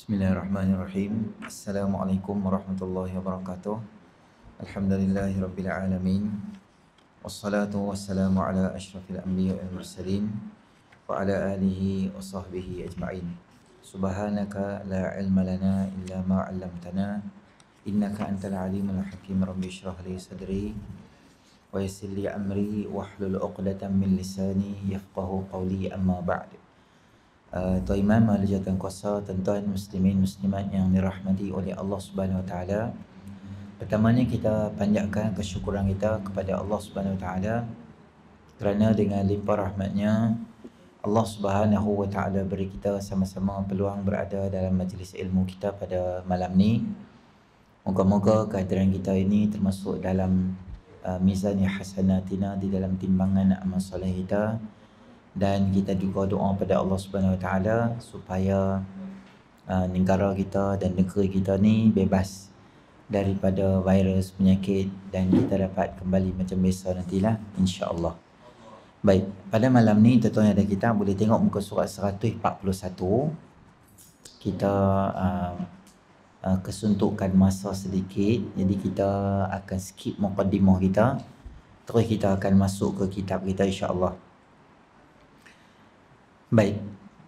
Bismillahirrahmanirrahim. Assalamualaikum warahmatullahi wabarakatuh. Alhamdulillahirabbil alamin. Wassalatu wassalamu ala asyrafil anbiya'i wal mursalin wa ala alihi wa sahbihi ajma'in. Subhanaka la ilma lana illa ma 'allamtana innaka antal alimul hakim. Rabbi shrah li sadri wa yassir li amri wahlul 'uqdatam min lisani yafqahu qawli, amma ba'd. Tuan Imam, ahli jawatan kuasa, tuan-tuan muslimin muslimat yang dirahmati oleh Allah Subhanahu Wa Taala. Pertamanya kita panjatkan kesyukuran kita kepada Allah Subhanahu Wa Taala kerana dengan limpah rahmatnya Allah Subhanahu Wa Taala beri kita sama-sama peluang berada dalam majlis ilmu kita pada malam ni. Moga-moga kehadiran kita ini termasuk dalam mizan hasanatina, di dalam timbangan amal soleh kita. Dan kita juga doa pada Allah Subhanahu Wa Taala supaya negara kita dan negeri kita ni bebas daripada virus, penyakit, dan kita dapat kembali macam biasa nantilah, insya-Allah. Baik, pada malam ni tuan-tuan ada kita boleh tengok muka surat 141. Kita kesuntukan masa sedikit, jadi kita akan skip muqaddimah kita, terus kita akan masuk ke kitab kita, insya-Allah. Baik,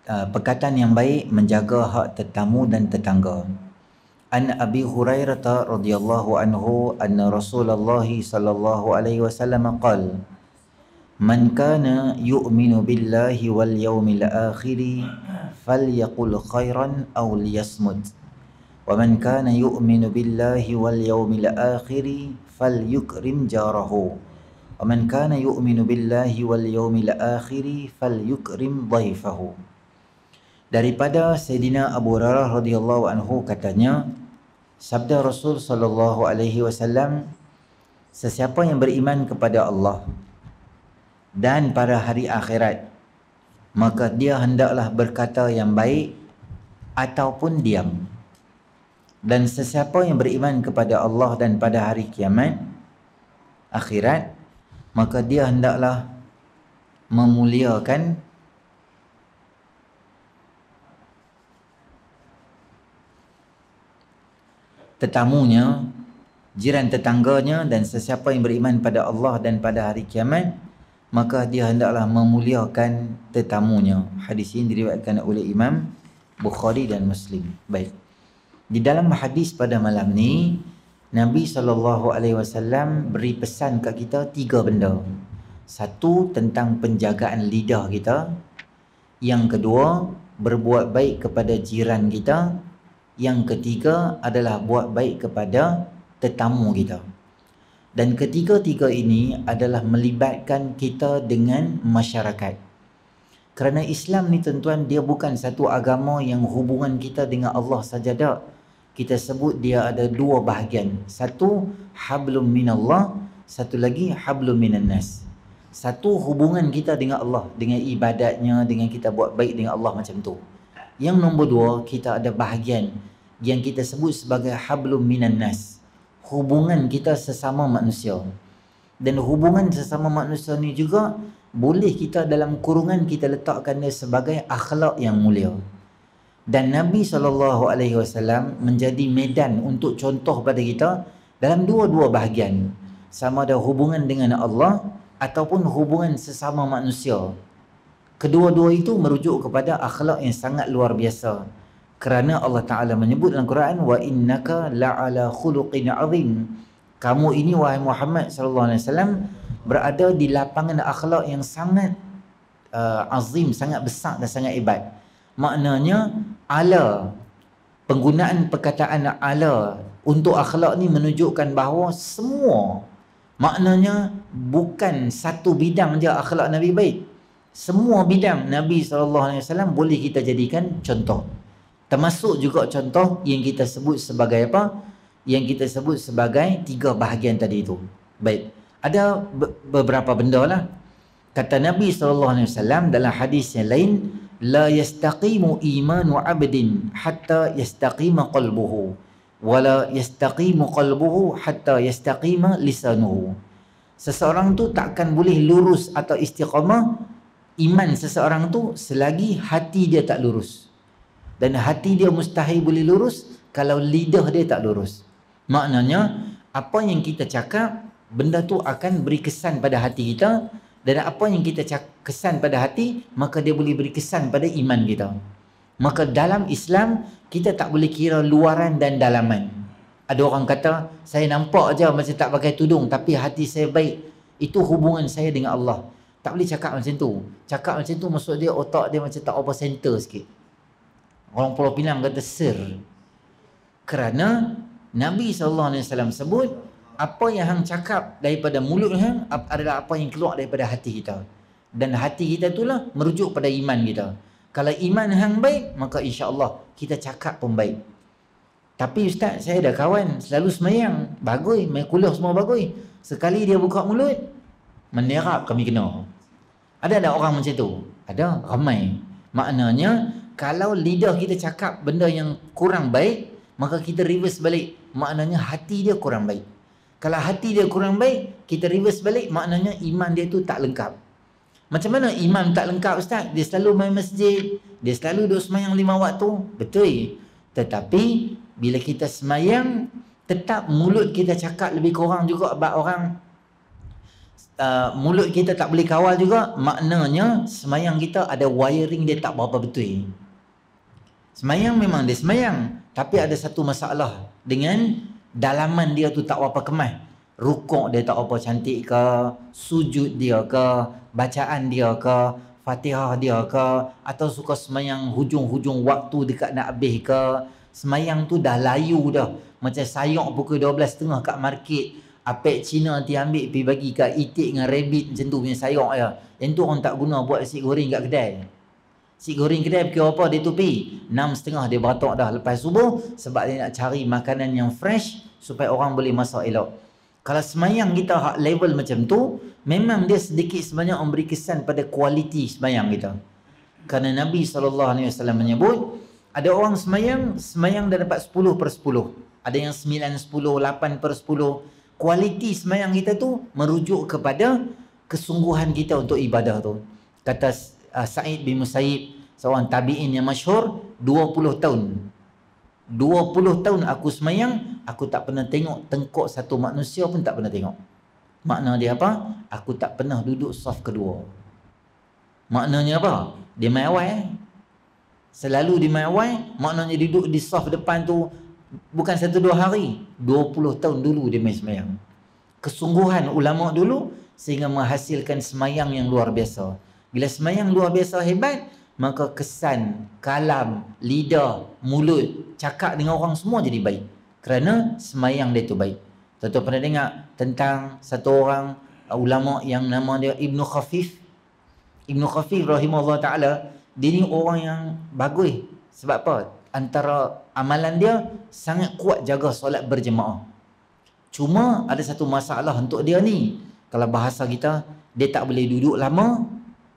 perkataan yang baik menjaga hak tetamu dan tetangga. An Abi Hurairah radhiyallahu anhu anna Rasulullah sallallahu alaihi wasallam qala: "Man kana yu'minu billahi wal yawmil akhir falyaqul khairan aw liyasmut. Wa man kana yu'minu billahi wal yawmil akhir falyukrim jarahu. Wa man kana yu'minu billahi wal yawmil akhir falyukrim dhaifahu." Daripada Sayyidina Abu Hurairah radhiyallahu anhu katanya, sabda Rasul sallallahu alaihi wasallam, sesiapa yang beriman kepada Allah dan pada hari akhirat, maka dia hendaklah berkata yang baik ataupun diam. Dan sesiapa yang beriman kepada Allah dan pada hari kiamat akhirat, maka dia hendaklah memuliakan tetamunya, jiran tetangganya, dan sesiapa yang beriman pada Allah dan pada hari kiamat, maka dia hendaklah memuliakan tetamunya. Hadis ini diriwayatkan oleh Imam Bukhari dan Muslim. Baik, di dalam hadis pada malam ni Nabi SAW beri pesan kat kita 3 benda. Satu, tentang penjagaan lidah kita. Yang kedua, berbuat baik kepada jiran kita. Yang ketiga adalah buat baik kepada tetamu kita. Dan ketiga-tiga ini adalah melibatkan kita dengan masyarakat. Kerana Islam ni tuan-tuan, dia bukan satu agama yang hubungan kita dengan Allah saja dak. Kita sebut dia ada 2 bahagian. Satu, hablum minallah. Satu lagi, hablum minan nas. Satu, hubungan kita dengan Allah, dengan ibadatnya, dengan kita buat baik dengan Allah, macam tu. Yang nombor 2, kita ada bahagian yang kita sebut sebagai hablum minan nas. Hubungan kita sesama manusia. Dan hubungan sesama manusia ni juga boleh kita dalam kurungan kita letakkan dia sebagai akhlak yang mulia. Dan Nabi SAW menjadi medan untuk contoh pada kita dalam 2 bahagian. Sama ada hubungan dengan Allah ataupun hubungan sesama manusia. Kedua-dua itu merujuk kepada akhlak yang sangat luar biasa. Kerana Allah Ta'ala menyebut dalam Quran, wa innaka la'ala khuluqin azim. Kamu ini wahai Muhammad SAW berada di lapangan akhlak yang sangat azim, sangat besar dan sangat hebat. Maknanya ala, penggunaan perkataan ala untuk akhlak ni menunjukkan bahawa semua, maknanya bukan satu bidang je akhlak Nabi baik. Semua bidang Nabi SAW boleh kita jadikan contoh. Termasuk juga contoh yang kita sebut sebagai apa? Yang kita sebut sebagai 3 bahagian tadi itu. Baik, ada beberapa benda lah. Kata Nabi SAW dalam hadis yang lain, la yastaqimu imanu abdin hatta yastaqima qalbuhu, wa la yastaqimu qalbuhu hatta yastaqima lisanuhu. Seseorang tu takkan boleh lurus atau istiqamah iman seseorang tu selagi hati dia tak lurus. Dan hati dia mustahil boleh lurus kalau lidah dia tak lurus. Maknanya, apa yang kita cakap, benda tu akan beri kesan pada hati kita. Dan apa yang kita kesan pada hati, maka dia boleh beri kesan pada iman kita. Maka dalam Islam, kita tak boleh kira luaran dan dalaman. Ada orang kata, saya nampak je macam tak pakai tudung, tapi hati saya baik. Itu hubungan saya dengan Allah. Tak boleh cakap macam tu. Cakap macam tu maksud dia otak dia macam tak apa center sikit. Orang Pulau Pinang kata sir. Kerana Nabi SAW sebut, apa yang hang cakap daripada mulut hang adalah apa yang keluar daripada hati kita. Dan hati kita itulah merujuk pada iman kita. Kalau iman hang baik, maka insya-Allah kita cakap pun baik. Tapi ustaz, saya ada kawan selalu semayang, bagus, main kuliah semua bagus. Sekali dia buka mulut, menerap kami kena. Ada orang macam tu? Ada, ramai. Maknanya, kalau lidah kita cakap benda yang kurang baik, maka kita reverse balik. Maknanya hati dia kurang baik. Kalau hati dia kurang baik, kita reverse balik, maknanya iman dia tu tak lengkap. Macam mana iman tak lengkap ustaz? Dia selalu main masjid, dia selalu duduk semayang 5 waktu. Betul. Tetapi bila kita semayang, tetap mulut kita cakap lebih kurang juga about orang. Mulut kita tak boleh kawal juga. Maknanya semayang kita ada wiring dia tak berapa betul. Semayang memang dia semayang, tapi ada satu masalah dengan dalaman dia tu tak berapa kemas. Rukuk dia tak berapa cantik ke, sujud dia ke, bacaan dia ke, Fatihah dia ke, atau suka semayang hujung-hujung waktu dekat nak habis ke. Semayang tu dah layu dah. Macam sayok pukul 12.30 kat market. Apek Cina nanti ambil pergi bagi kat itik dengan rabbit macam tu punya sayok je. Yang tu orang tak guna buat nasi goreng kat kedai. Nasi goreng kedai pukul apa dia tu pergi? 6.30 dia beratok dah lepas subuh. Sebab dia nak cari makanan yang fresh supaya orang boleh masak elok. Kalau semayang kita hak level macam tu, memang dia sedikit sebanyak memberi kesan pada kualiti semayang kita. Kerana Nabi SAW menyebut, ada orang semayang dah dapat 10/10. Ada yang 9/10, 8/10. Kualiti semayang kita tu merujuk kepada kesungguhan kita untuk ibadah tu. Kata Sa'id bin Musayyib, seorang tabi'in yang masyhur, 20 tahun. 20 tahun aku semayang, aku tak pernah tengok tengkuk satu manusia pun tak pernah tengok. Makna dia apa? Aku tak pernah duduk saf kedua. Maknanya apa? Dia main awal. Selalu di main awal, maknanya duduk di saf depan tu bukan 1-2 hari, 20 tahun dulu dia main semayang. Kesungguhan ulama dulu sehingga menghasilkan semayang yang luar biasa. Bila semayang luar biasa hebat, maka kesan, kalam, lidah, mulut, cakap dengan orang semua jadi baik. Kerana semayang dia tu baik. Tuan-tuan pernah dengar tentang satu orang ulama yang nama dia Ibnu Khafif. Ibnu Khafif rahimahullah ta'ala, dia ni orang yang bagus. Sebab apa? Antara amalan dia sangat kuat jaga solat berjemaah. Cuma ada satu masalah untuk dia ni. Kalau bahasa kita, dia tak boleh duduk lama,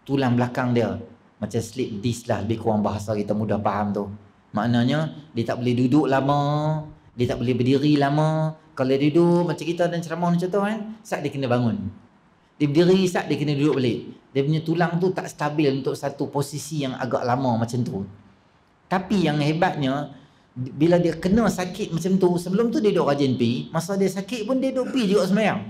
tulang belakang dia macam slip disc lah, lebih kurang bahasa kita mudah faham tu. Maknanya dia tak boleh duduk lama, dia tak boleh berdiri lama. Kalau dia duduk macam kita dan ceramah macam tu kan, saat dia kena bangun. Dia berdiri, saat dia kena duduk balik. Dia punya tulang tu tak stabil untuk satu posisi yang agak lama macam tu. Tapi yang hebatnya, bila dia kena sakit macam tu, sebelum tu dia duduk rajin pergi, masa dia sakit pun dia duduk pergi juga semayang.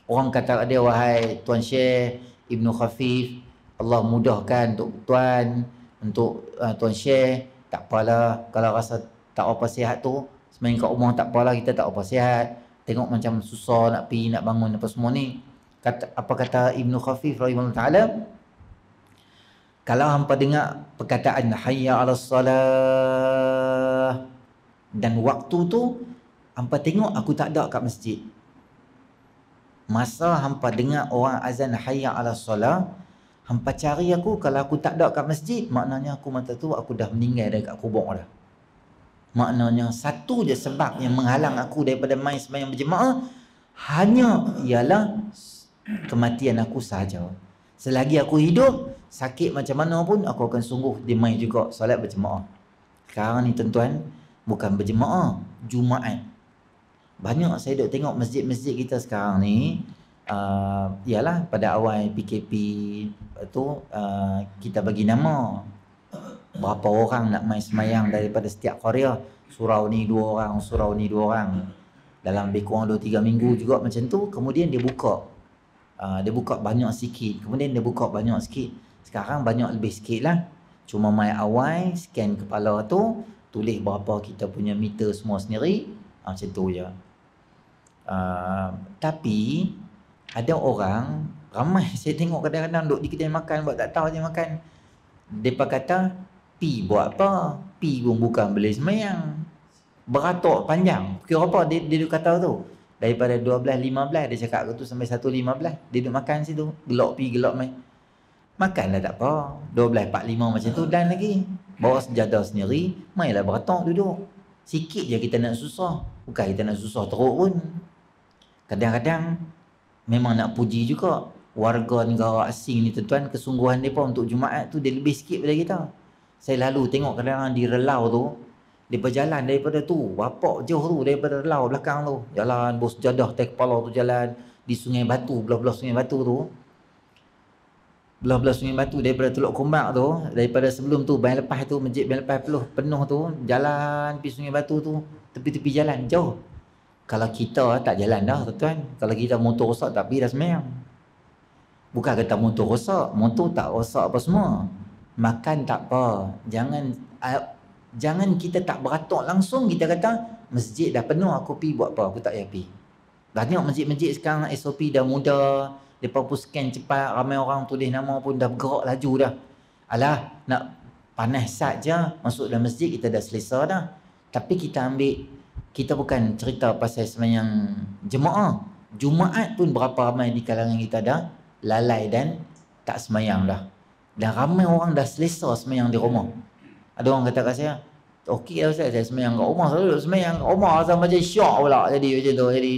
Orang kata dia, wahai Tuan Syekh Ibnu Khafif, Allah mudahkan untuk Tuan, untuk Tuan Syekh, tak apalah, kalau rasa tak apa sihat tu, semayang kat rumah tak apalah, kita tak apa sihat. Tengok macam susah nak pergi, nak bangun apa semua ni. Apa kata Ibnu Khafif rahimahullah ta'ala? Kalau hampa dengar perkataan hayya 'alas salah dan waktu tu hampa tengok aku tak ada kat masjid. Masa hampa dengar orang azan hayya 'alas salah, hampa cari aku, kalau aku tak ada kat masjid, maknanya aku masa tu aku dah meninggal dekat kubur dah. Maknanya satu je sebab yang menghalang aku daripada main sembahyang berjemaah hanya ialah kematian aku sahaja. Selagi aku hidup, sakit macam mana pun aku akan sungguh dia main juga solat berjemaah. Sekarang ni tuan-tuan, bukan berjemaah, Jumaat. Banyak saya duk tengok masjid-masjid kita sekarang ni, ialah pada awal PKP tu kita bagi nama Berapa orang nak main semayang daripada setiap Korea, surau ni 2 orang, surau ni 2 orang. Dalam lebih kurang 2-3 minggu juga macam tu. Kemudian dia buka, dia buka banyak sikit, kemudian dia buka banyak sikit. Sekarang banyak lebih sikit lah. Cuma main awal, scan kepala tu, tulis berapa kita punya meter semua sendiri, macam tu je. Tapi ada orang ramai saya tengok kadang-kadang duduk di kedai makan buat tak tahu dia makan. Depa kata pi buat apa? Pi pun bukan beli semayang. Beratok panjang. Kira apa dia duduk kata tu? Daripada 12.15 dia cakap tu sampai 1.15 dia duduk makan situ. Gelak pi gelak mai. Makanlah tak apa. 12.45 macam tu dan lagi. Bawa sejadah sendiri, mainlah beratok duduk. Sikit je kita nak susah. Bukan kita nak susah teruk pun. Kadang-kadang memang nak puji juga warga negara asing ni tuan-tuan, kesungguhan mereka untuk Jumaat tu dia lebih sikit daripada kita. Saya lalu tengok kadang-kadang di Relau tu, mereka jalan daripada tu, bapak jauh tu daripada Relau belakang tu, jalan bos jadah atas kepala tu, jalan di Sungai Batu, belah-belah Sungai Batu tu, belah-belah Sungai Batu daripada Teluk Kumbak tu, daripada sebelum tu Bayan Lepas tu, Masjid Bayan Lepas penuh tu, jalan pergi Sungai Batu tu, tepi-tepi jalan jauh. Kalau kita tak jalan dah tuan-tuan, kalau kita motor rosak tak pergi dah semayang. Bukan kata motor rosak, motor tak rosak apa semua. Makan tak apa. Jangan kita tak beratok langsung kita kata masjid dah penuh aku pergi buat apa, aku tak payah pergi. Banyak masjid-masjid sekarang SOP dah mudah, depa pun scan cepat, ramai orang tulis nama pun dah bergerak laju dah. Alah, nak panas saja masuk dalam masjid kita dah selesa dah. Tapi kita bukan cerita pasal sembahyang jemaah. Jumaat pun berapa ramai di kalangan kita dah lalai dan tak semayang dah. Dan ramai orang dah selesa semayang di rumah. Ada orang kata kat saya, okey lah Ustaz, saya semayang kat rumah, selalu semayang kat rumah asal macam syok pula jadi macam tu. Jadi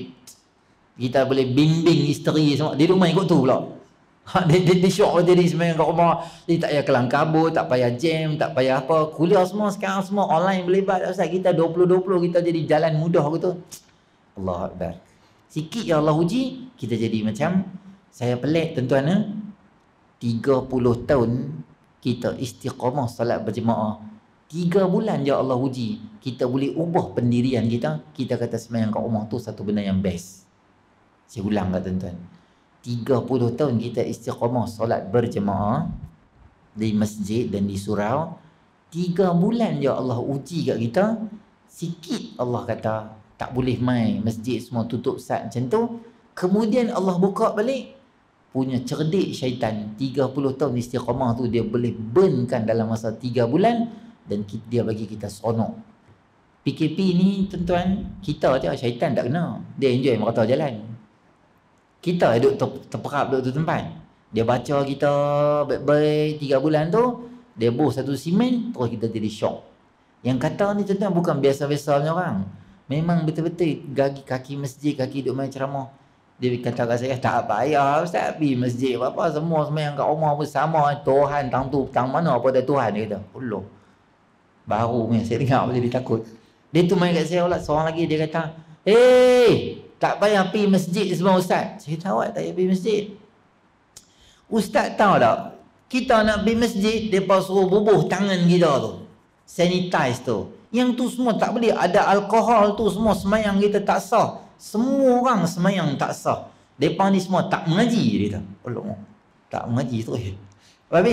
kita boleh bimbing isteri semua. Dia rumah ikut tu pula. Dia syok jadi semayang kat rumah. Dia tak payah kelang kabut, tak payah jam, tak payah apa. Kuliah semua sekarang semua online berlebat Ustaz. Kita 2020 kita jadi jalan mudah gitu. Allah Akbar. Sikit ya Allah uji, kita jadi macam saya pelik tuan-tuan, 30 tahun kita istiqamah salat berjemaah. 3 bulan je Allah uji, kita boleh ubah pendirian kita. Kita kata semayang kat rumah tu satu benda yang best. Saya ulang kat tuan-tuan. 30 tahun kita istiqamah salat berjemaah di masjid dan di surau. 3 bulan je Allah uji kat kita. Sikit Allah kata tak boleh main, masjid semua tutup sat macam tu. Kemudian Allah buka balik. Punya cerdik syaitan 30 tahun istiqamah tu dia boleh burnkan dalam masa 3 bulan dan dia bagi kita seronok. PKP ni tuan-tuan, kita je syaitan tak kena. Dia enjoy merata jalan. Kita duduk terperap duduk tu tempat. Dia baca kita baik-baik 3 bulan tu, dia bos satu simen terus kita jadi syok. Yang kata ni tuan-tuan bukan biasa-biasa punya orang. Memang betul-betul kaki masjid, kaki duduk main ceramah. Dia kata kat saya, tak payah Ustaz pergi masjid apa-apa, semua semayang kat rumah pun sama. Tuhan tang tu, tang mana apa ada Tuhan, dia kata. Allah. Baru ni saya dengar jadi takut. Dia tu main kat saya pula, seorang lagi dia kata, tak payah pergi masjid semua Ustaz. Saya tahu tak payah pergi masjid. Ustaz tahu tak, kita nak pergi masjid, mereka suruh bubuh tangan kita tu, sanitize tu. Yang tu semua tak boleh, ada alkohol tu semua, semayang kita tak sah. Semua orang semayang tak sah. Mereka ni semua tak mengaji, dia kata. Allah, tak mengaji tu. Tapi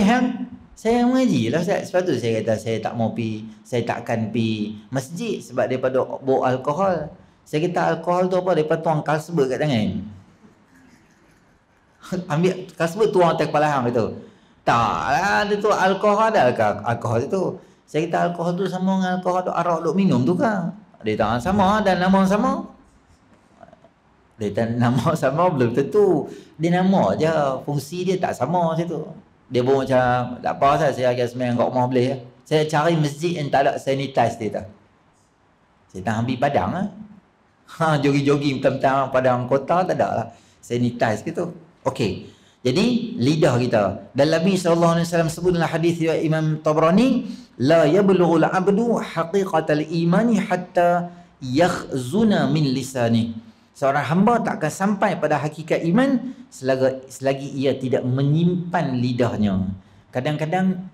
saya mengaji lah Ustaz. Sebab tu saya kata saya tak mau pergi, saya takkan pergi masjid sebab daripada bawa alkohol. Saya kata alkohol tu apa? Daripada tuang kalsbet kat tangan. Ambil kalsbet tuang atas kepala hang gitu. Tak lah, dia tu alkohol ada ke alkohol itu. Saya kata alkohol tu sama dengan alkohol tu arak duk minum tu ke? Dia tak sama dan nama sama. Dia tak nama sama belum tentu. Dia nama je, fungsi dia tak sama situ. Dia pun macam tak apa saya akan semayang kat rumah boleh. Saya cari masjid yang tak ada sanitize dia tak. Saya tak ambil padang lah. Jogi-jogi tentang padang kota tak ada lah sanitize gitu. Okey. Jadi lidah kita. Dan Nabi SAW sebut dalam hadis riwayat Imam Tabrani, la yablughul 'abdu haqiqatal imani hatta yakhzuna min lisani. Seorang hamba tak akan sampai pada hakikat iman selagi ia tidak menyimpan lidahnya. Kadang-kadang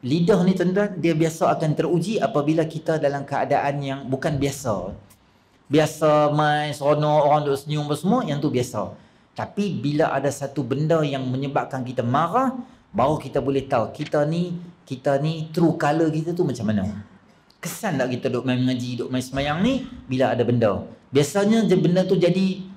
Lidah ni tuan-tuan, dia biasa akan teruji apabila kita dalam keadaan yang bukan biasa. Biasa main seronok, orang duk senyum apa semua, yang tu biasa. Tapi bila ada satu benda yang menyebabkan kita marah, baru kita boleh tahu kita ni true color kita tu macam mana. Kesan tak kita duk main mengaji, duk main semayang ni bila ada benda. Biasanya benda tu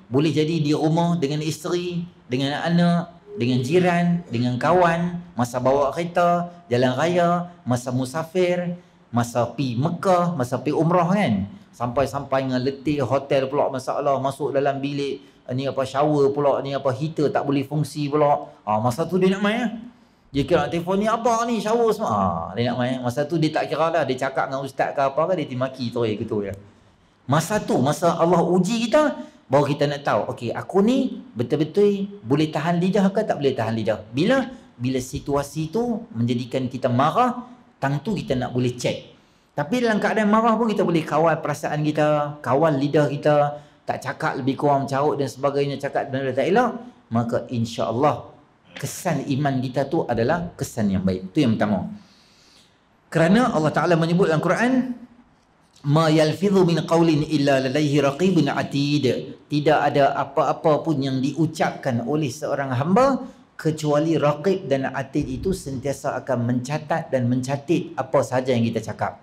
boleh jadi di rumah dengan isteri, dengan anak, dengan jiran, dengan kawan, masa bawa kereta, jalan raya, masa musafir, masa pi Mekah, masa pi umrah kan. Sampai-sampai dengan letih, hotel pula masalah, masuk dalam bilik, ni apa shower pula, ni apa heater tak boleh fungsi pula. Masa tu dia nak main. Dia kira telefon ni apa ni, shower semua. Dia nak main. Masa tu dia tak kira dah, dia cakap dengan ustaz ke apa ke, dia timaki terus gitu ya. Masa tu, masa Allah uji kita, baru kita nak tahu, okey, aku ni betul-betul boleh tahan lidah ke tak boleh tahan lidah. Bila situasi tu menjadikan kita marah, tang tu kita nak boleh check. Tapi dalam keadaan marah pun kita boleh kawal perasaan kita, kawal lidah kita, tak cakap lebih kurang carut dan sebagainya, cakap benda tak elok, maka insya-Allah kesan iman kita tu adalah kesan yang baik. Itu yang pertama. Kerana Allah Taala menyebut dalam Quran, ma yalfidhu min qawlin illa ladaihi raqibun atid. Tidak ada apa-apa pun yang diucapkan oleh seorang hamba kecuali raqib dan atid itu sentiasa akan mencatat dan mencatat apa sahaja yang kita cakap.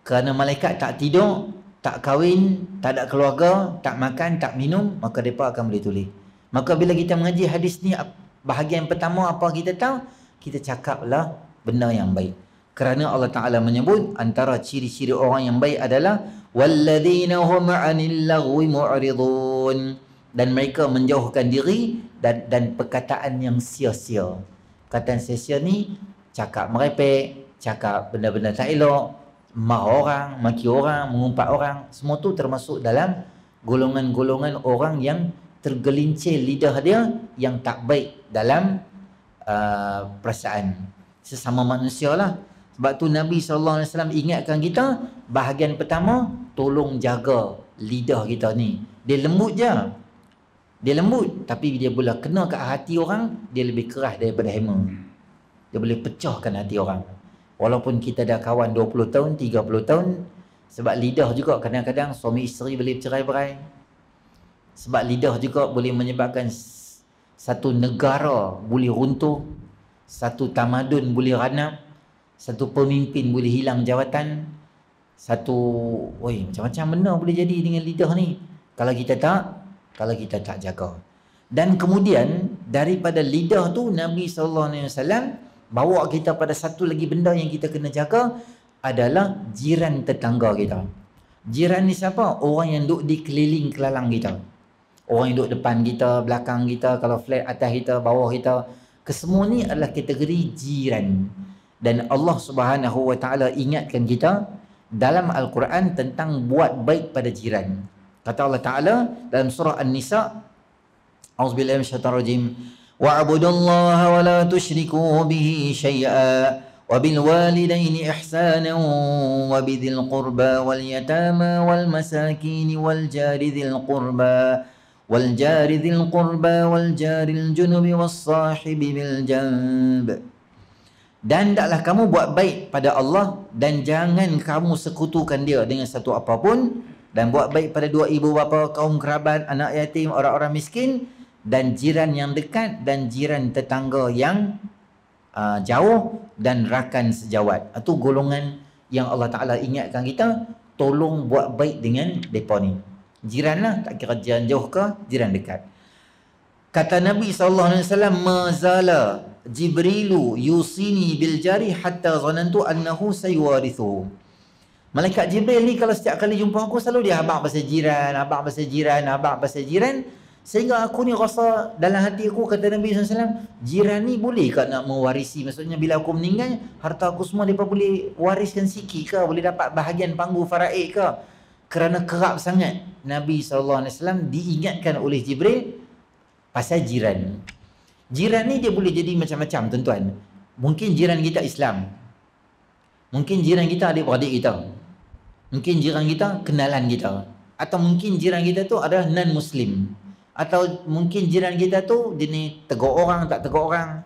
Kerana malaikat tak tidur, tak kahwin, tak ada keluarga, tak makan, tak minum, maka mereka akan boleh tulis. Maka bila kita mengaji hadis ni, bahagian pertama apa kita tahu? Kita cakaplah benda yang baik. Kerana Allah Ta'ala menyebut antara ciri-ciri orang yang baik adalah walladzina hum 'anil lagwi mu'ridun, dan mereka menjauhkan diri dan perkataan yang sia-sia. Perkataan sia-sia ni cakap merepek, cakap benda-benda tak elok, marah orang, maki orang, mengumpat orang, semua tu termasuk dalam golongan-golongan orang yang tergelincir lidah dia yang tak baik dalam perasaan sesama manusia lah. Sebab tu Nabi SAW ingatkan kita, bahagian pertama, tolong jaga lidah kita ni. Dia lembut je. Dia lembut, tapi dia boleh kena kat hati orang, dia lebih keras daripada hammer. Dia boleh pecahkan hati orang. Walaupun kita dah kawan 20 tahun, 30 tahun, sebab lidah juga kadang-kadang suami isteri boleh bercerai-berai. Sebab lidah juga boleh menyebabkan satu negara boleh runtuh, satu tamadun boleh ranap, satu pemimpin boleh hilang jawatan, macam-macam benda boleh jadi dengan lidah ni kalau kita tak jaga. Dan kemudian daripada lidah tu Nabi SAW bawa kita pada satu lagi benda yang kita kena jaga, adalah jiran tetangga kita. Jiran ni siapa? Orang yang duduk di keliling kelalang kita. Orang yang duduk depan kita, belakang kita, kalau flat atas kita, bawah kita, kesemua ni adalah kategori jiran. Dan Allah Subhanahu Wa Taala ingatkan kita dalam Al-Quran tentang buat baik pada jiran. Kata Allah Taala dalam surah An-Nisa, A'udzubillahi minasyaitonir rajim, wa'budullaha wa la tusyriku bihi syai'a wa bil walidaini ihsanan wa bidzil qurba wal yatama wal masakin wal jari dzil qurba wal jaril junubi was sahibi bil janb. Dan hendaklah kamu buat baik pada Allah, dan jangan kamu sekutukan dia dengan satu apapun, dan buat baik pada dua ibu bapa, kaum kerabat, anak yatim, orang-orang miskin, dan jiran yang dekat, dan jiran tetangga yang jauh, dan rakan sejawat. Itu golongan yang Allah Ta'ala ingatkan kita, tolong buat baik dengan mereka ni. Jiran lah, tak kira jiran jauh ke, jiran dekat. Kata Nabi SAW, mazala Jibrilu yusini bil jari hatta zanantu annahu sayuwarithu. Malaikat Jibril ni kalau setiap kali jumpa aku, selalu dia abang pasal jiran, abang pasal jiran, abang pasal jiran, sehingga aku ni rasa dalam hati aku, kata Nabi SAW, jiran ni boleh ke nak mewarisi? Maksudnya bila aku meninggal, harta aku semua mereka boleh wariskan sikit ke, boleh dapat bahagian panggu faraid ke? Kerana kerap sangat Nabi SAW diingatkan oleh Jibril pasal jiran. Jiran ni dia boleh jadi macam-macam tuan-tuan. Mungkin jiran kita Islam, mungkin jiran kita adik-beradik kita, mungkin jiran kita kenalan kita, atau mungkin jiran kita tu adalah non-Muslim, atau mungkin jiran kita tu jenis tegur orang, tak tegur orang.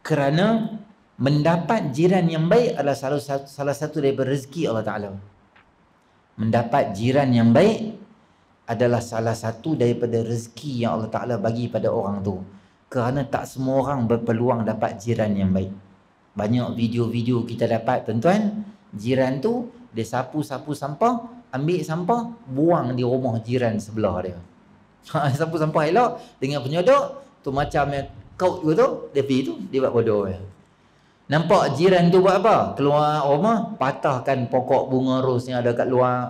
Kerana Mendapat jiran yang baik adalah salah satu daripada rezeki Allah Ta'ala. Mendapat jiran yang baik adalah salah satu daripada rezeki yang Allah Ta'ala bagi pada orang tu. Kerana tak semua orang berpeluang dapat jiran yang baik. Banyak video-video kita dapat, tuan-tuan, jiran tu dia sapu-sapu sampah, ambil sampah, buang di rumah jiran sebelah dia. Sapu sampah elok dengan penyodok tu, macam yang kau tu, dia pergi tu, dia buat bodoh ya. Nampak jiran tu buat apa? Keluar rumah, patahkan pokok bunga ros yang ada kat luar.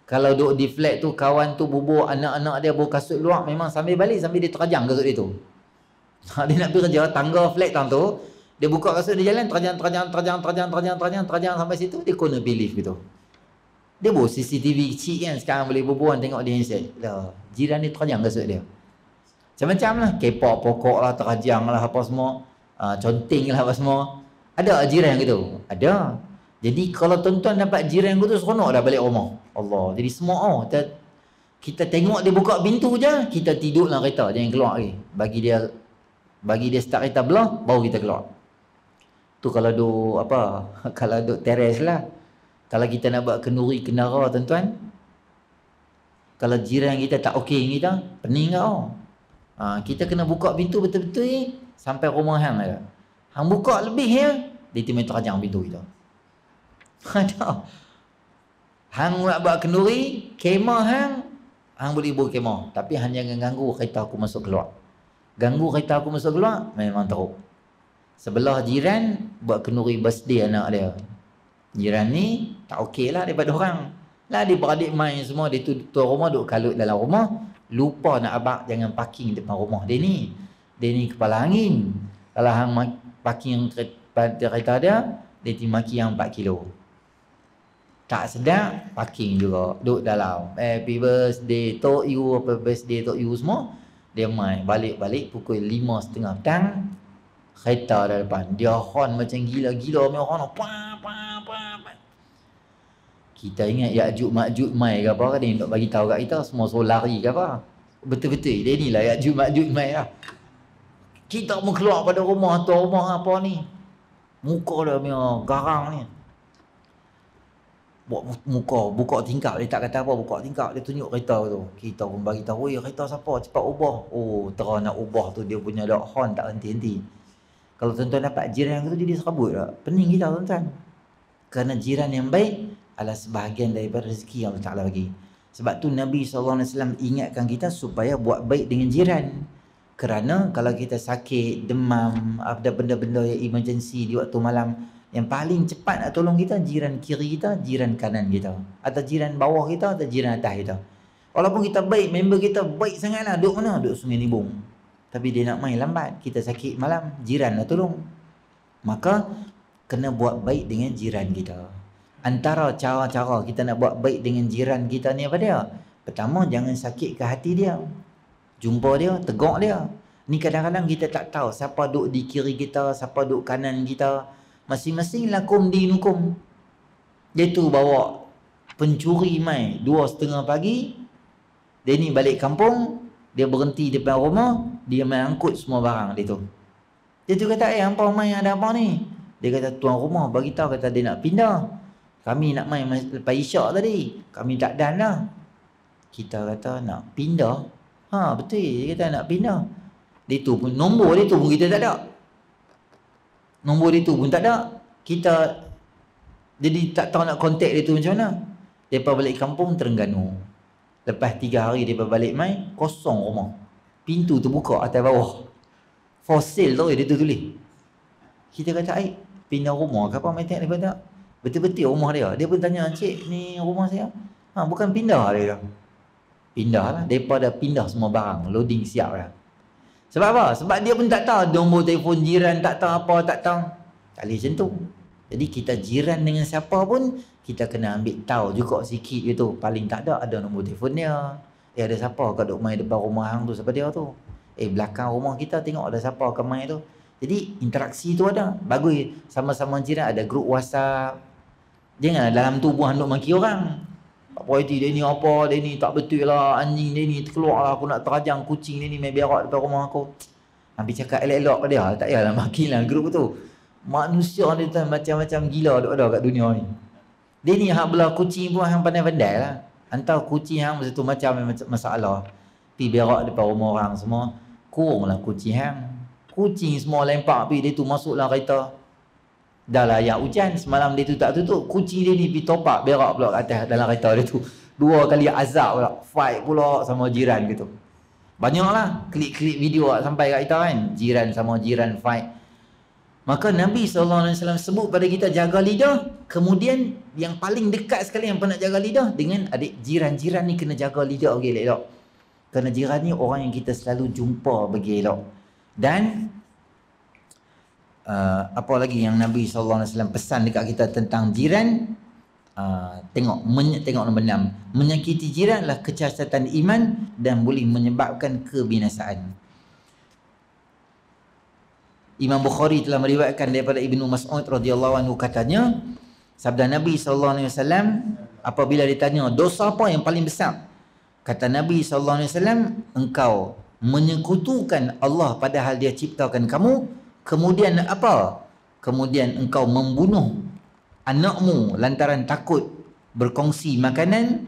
Kalau duduk di flat tu, kawan tu bubur anak-anak dia bawa kasut luar, memang sambil balik, sambil dia terajang kasut dia tu. Dia nak pergi kerja, tangga flat tu, dia buka kasut dia jalan, terajang sampai situ, dia kena belief gitu. Dia bawa CCTV kecil kan, sekarang boleh berbual tengok dia handset. Lah, jiran dia terajang kasut dia. Macam-macam lah, kepok pokok lah, terajang lah apa semua, conting lah apa semua. Ada jiran gitu? Ada. Jadi kalau tuan-tuan dapat jiran gitu, seronok dah balik rumah. Allah. Jadi semua kita tengok dia buka pintu je, kita tidur dalam kereta, jangan keluar lagi. Bagi dia start kereta belah, baru kita keluar. Tu kalau duk kalau duk teres lah. Kalau kita nak buat kenduri kendara, tuan-tuan, kalau jiran kita tak okey kita, pening kau. Kita kena buka pintu betul-betul sampai rumah hang ada. Hang buka lebih ya, dia timbul terajang pintu kita. Ada. Hang nak buat kenduri, kemah hang boleh bawa kemah, tapi hang jangan ganggu kereta aku masuk keluar. Ganggu kereta aku masuk keluar, memang teruk. Sebelah jiran buat kenduri birthday anak dia. Jiran ni tak okey lah daripada orang. Lah dia beradik main semua, dia tuan rumah duk kalut dalam rumah, lupa nak abang jangan parking depan rumah dia ni. Dia ni kepala angin. Kalau hang parking kereta dia dimaki yang 4 kilo. Tak sedap, parking juga. Duduk dalam. Happy birthday to you, happy birthday to you semua. Dia main. Balik-balik pukul 5:30 petang. Kereta dah depan. Dia horn macam gila-gila. Dia horn. Kita ingat Ya'juj Ma'juj mai ke apa. Dia nak bagi tahu kat kita. Semua suruh lari ke apa. Betul-betul. Dia ni lah Ya'juj Ma'juj mai lah. Kita mau keluar pada rumah tu, rumah apa ni. Muka dia punya garang ni. Buka tingkap, dia tak kata apa, buka tingkap, dia tunjuk kereta tu. Kita pun bagi tahu, kereta siapa, cepat ubah. Oh, terang nak ubah tu, dia punya lock horn tak henti-henti. Kalau tuan-tuan dapat jiran tu, jadi serabut tak? Pening kita tuan-tuan. Kerana jiran yang baik adalah sebahagian daripada rezeki yang Allah Ta'ala bagi. Sebab tu Nabi SAW ingatkan kita supaya buat baik dengan jiran. Kerana kalau kita sakit, demam, ada benda-benda yang emergency di waktu malam, yang paling cepat nak tolong kita, jiran kiri kita, jiran kanan kita, atau jiran bawah kita, atau jiran atas kita. Walaupun kita baik, member kita baik sangat lah, duduk mana? Duduk Sungai Nibung. Tapi dia nak main lambat, kita sakit malam, jiran nak tolong. Maka kena buat baik dengan jiran kita. Antara cara-cara kita nak buat baik dengan jiran kita ni apa dia? Pertama, jangan sakit ke hati dia. Jumpa dia, tegak dia. Ni kadang-kadang kita tak tahu siapa duduk di kiri kita, siapa duduk kanan kita. Masing-masing lakum dinukum. Dia tu bawa pencuri mai 2:30 pagi. Dia ni balik kampung, dia berhenti depan rumah, dia mai angkut semua barang dia tu. Dia tu kata, hampa mai ada apa ni? Dia kata, tuan rumah bagi tahu kata dia nak pindah. Kami nak mai lepas isyak tadi. Kami tak dan lah. Kita kata nak pindah. Betul, dia kata nak pindah. Dia tu pun, nombor dia tu pun kita tak ada. Nombor dia tu pun tak ada. Kita jadi tak tahu nak kontak dia tu macam mana. Depa balik kampung Terengganu. Lepas 3 hari depa balik mai, kosong rumah. Pintu tu buka atas bawah. For sale tu dia tu tulis. Kita kata, pindah rumah ke apa? Mai tengok dia tak? Betul-betul rumah dia. Dia pun tanya, cik ni rumah saya. Bukan pindah dia. Pindah lah. Depa dah pindah semua barang. Loading siap dah. Sebab apa? Sebab dia pun tak tahu nombor telefon jiran, tak tahu apa, tak tahu. Tak boleh macam tu. Jadi kita jiran dengan siapa pun, kita kena ambil tahu juga sikit gitu. Paling tak ada nombor telefon dia. Ada siapa kat duk main depan rumah hang tu, siapa dia tu? Belakang rumah kita tengok ada siapa kat main tu. Jadi interaksi tu ada. Bagus sama-sama jiran, ada grup WhatsApp. Jangan dalam tubuh hang duk maki orang. Pak Poiti dia ni apa, dia ni tak betul lah, anjing dia ni terkeluar lah, aku nak terajang kucing dia ni main berak depan rumah aku. Habis cakap elok-elok pada dia, tak payahlah maki lah grup tu. Manusia ni tuan macam-macam gila ada kat dunia ni. Dia ni hak belah kucing pun hang pandai-pandai lah. Hantar kucing hang satu macam masalah. Pi berak depan rumah orang semua. Kuranglah kucing hang. Kucing semua lempak pi dia tu masuklah kereta. Dah lah yang hujan semalam dia tu tak tutup. Kucing dia ni pi topak berak pula kat atas dalam kereta dia tu. 2 kali azab pula. Fight pula sama jiran gitu. Banyaklah klip-klip video sampai kat kita kan. Jiran sama jiran fight. Maka Nabi SAW sebut pada kita jaga lidah. Kemudian yang paling dekat sekali yang pernah jaga lidah dengan adik jiran-jiran ni kena jaga lidah bagi elok. Kerana jiran ni orang yang kita selalu jumpa bagi elok. Dan apa lagi yang Nabi SAW pesan dekat kita tentang jiran? Tengok nombor 6. Menyakiti jiran adalah kecacatan iman dan boleh menyebabkan kebinasaan. Imam Bukhari telah meriwayatkan daripada Ibnu Mas'ud radhiyallahu anhu katanya, sabda Nabi SAW, apabila ditanya dosa apa yang paling besar, kata Nabi SAW, engkau menyekutukan Allah padahal dia ciptakan kamu. Kemudian apa? Kemudian engkau membunuh anakmu lantaran takut berkongsi makanan.